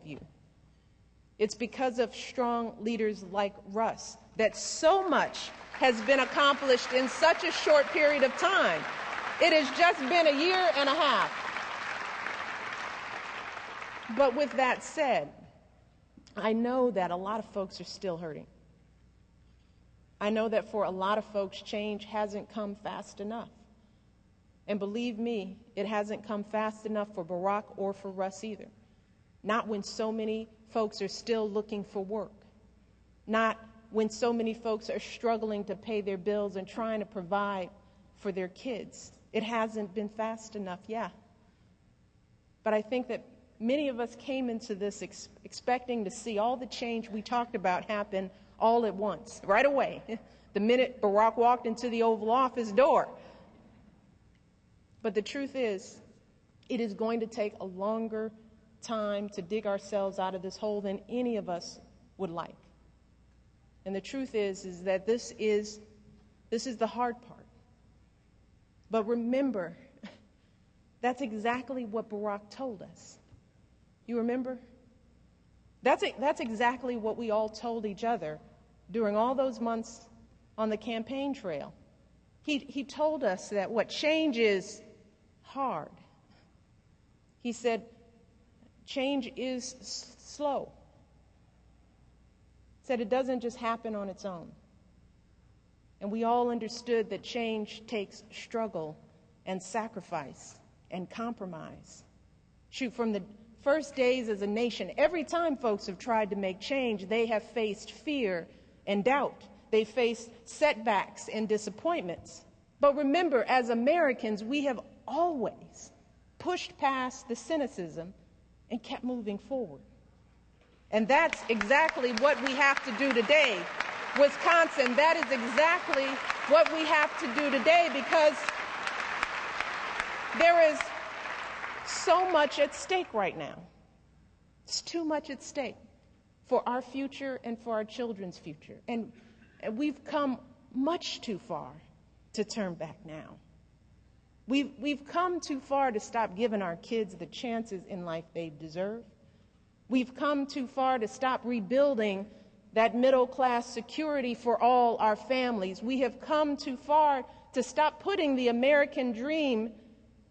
of you. It's because of strong leaders like Russ that so much has been accomplished in such a short period of time. It has just been a year and a half. But with that said, I know that a lot of folks are still hurting. I know that for a lot of folks, change hasn't come fast enough. And believe me, it hasn't come fast enough for Barack or for Russ either. Not when so many folks are still looking for work. Not when so many folks are struggling to pay their bills and trying to provide for their kids. It hasn't been fast enough, yeah. But I think that many of us came into this expecting to see all the change we talked about happen all at once, right away, the minute Barack walked into the Oval Office door. But the truth is, it is going to take a longer time to dig ourselves out of this hole than any of us would like. And the truth is that this is the hard part. But remember, that's exactly what Barack told us. You remember? That's exactly what we all told each other during all those months on the campaign trail. He told us that what change is hard. He said change is slow. He said it doesn't just happen on its own. And we all understood that change takes struggle and sacrifice and compromise. Shoot, from the first days as a nation, every time folks have tried to make change, they have faced fear and doubt. They faced setbacks and disappointments. But remember, as Americans, we have always pushed past the cynicism and kept moving forward. And that's exactly what we have to do today. Wisconsin, that is exactly what we have to do today, because there is so much at stake right now. It's too much at stake for our future and for our children's future. And we've come much too far to turn back now. We've come too far to stop giving our kids the chances in life they deserve. We've come too far to stop rebuilding that middle-class security for all our families. We have come too far to stop putting the American dream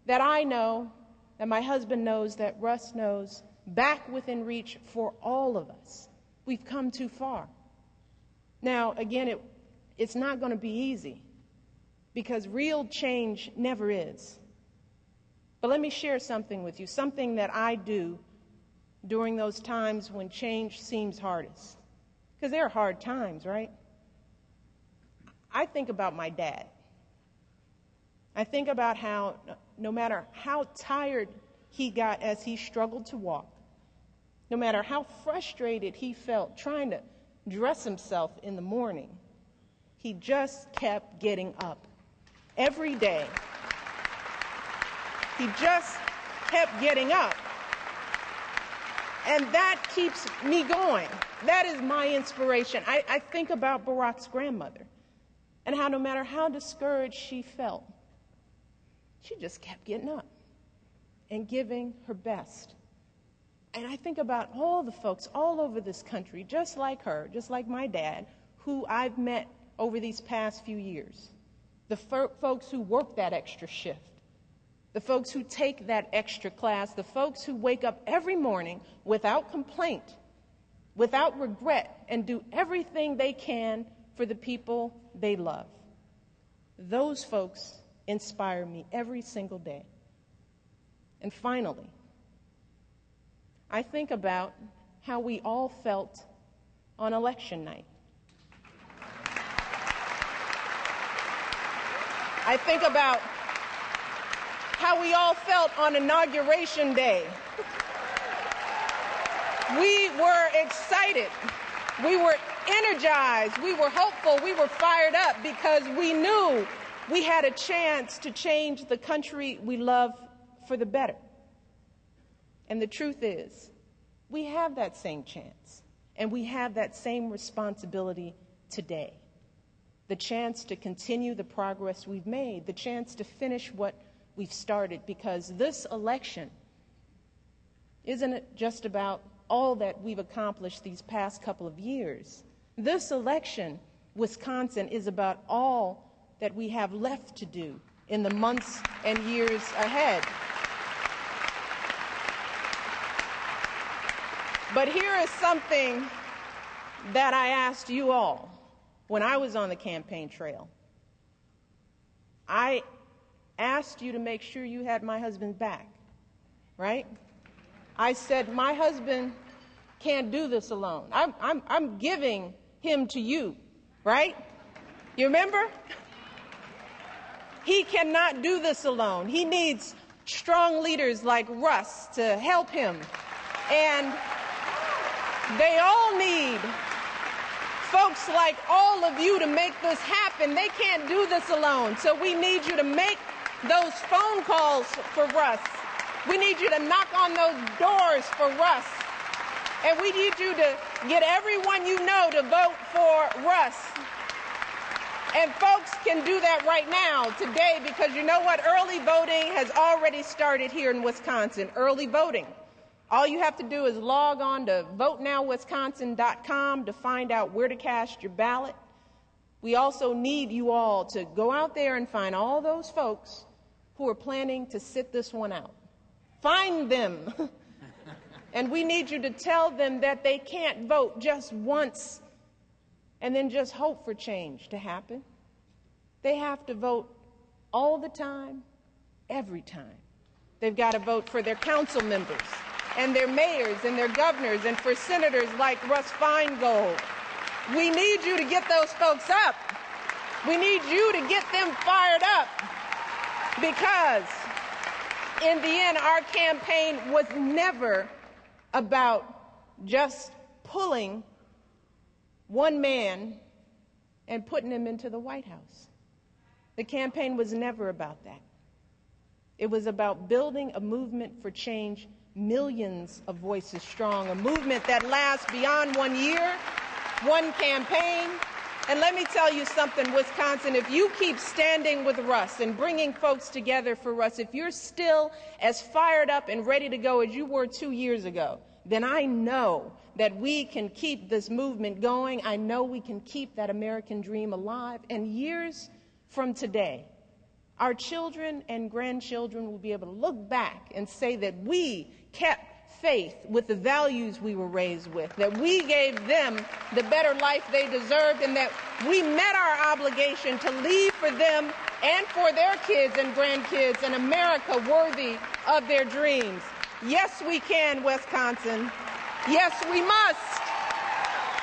that I know, that my husband knows, that Russ knows, back within reach for all of us. We've come too far. Now, again, it's not going to be easy, because real change never is. But let me share something with you, something that I do during those times when change seems hardest. Because there are hard times, right? I think about my dad. I think about how no matter how tired he got as he struggled to walk, no matter how frustrated he felt trying to dress himself in the morning, he just kept getting up every day. He just kept getting up. And that keeps me going. That is my inspiration. I think about Barack's grandmother and how no matter how discouraged she felt, she just kept getting up and giving her best. And I think about all the folks all over this country, just like her, just like my dad, who I've met over these past few years. The folks who work that extra shift, the folks who take that extra class, the folks who wake up every morning without complaint, without regret, and do everything they can for the people they love. Those folks inspire me every single day. And finally, I think about how we all felt on election night. I think about how we all felt on Inauguration Day. We were excited. We were energized. We were hopeful. We were fired up because we knew we had a chance to change the country we love for the better. And the truth is, we have that same chance, and we have that same responsibility today. The chance to continue the progress we've made, the chance to finish what we've started, because this election isn't just about all that we've accomplished these past couple of years. This election, Wisconsin, is about all that we have left to do in the months and years ahead. But here is something that I asked you all when I was on the campaign trail. I asked you to make sure you had my husband's back, right? I said, my husband can't do this alone. I'm giving him to you, right? You remember? He cannot do this alone. He needs strong leaders like Russ to help him. And they all need folks like all of you to make this happen. They can't do this alone. So we need you to make those phone calls for Russ. We need you to knock on those doors for Russ. And we need you to get everyone you know to vote for Russ. And folks can do that right now, today, because you know what? Early voting has already started here in Wisconsin. Early voting. All you have to do is log on to votenowwisconsin.com to find out where to cast your ballot. We also need you all to go out there and find all those folks who are planning to sit this one out. Find them. And we need you to tell them that they can't vote just once and then just hope for change to happen. They have to vote all the time, every time. They've got to vote for their council members and their mayors and their governors and for senators like Russ Feingold. We need you to get those folks up. We need you to get them fired up, because in the end, our campaign was never about just pulling one man and putting him into the White House. The campaign was never about that. It was about building a movement for change, millions of voices strong, a movement that lasts beyond 1 year, one campaign. And let me tell you something, Wisconsin, if you keep standing with Russ and bringing folks together for Russ, if you're still as fired up and ready to go as you were 2 years ago, then I know that we can keep this movement going. I know we can keep that American dream alive. And years from today, our children and grandchildren will be able to look back and say that we kept faith with the values we were raised with, that we gave them the better life they deserved, and that we met our obligation to leave for them and for their kids and grandkids an America worthy of their dreams. Yes, we can, Wisconsin. Yes, we must.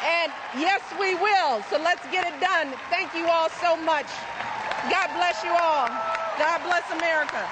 And yes, we will. So let's get it done. Thank you all so much. God bless you all. God bless America.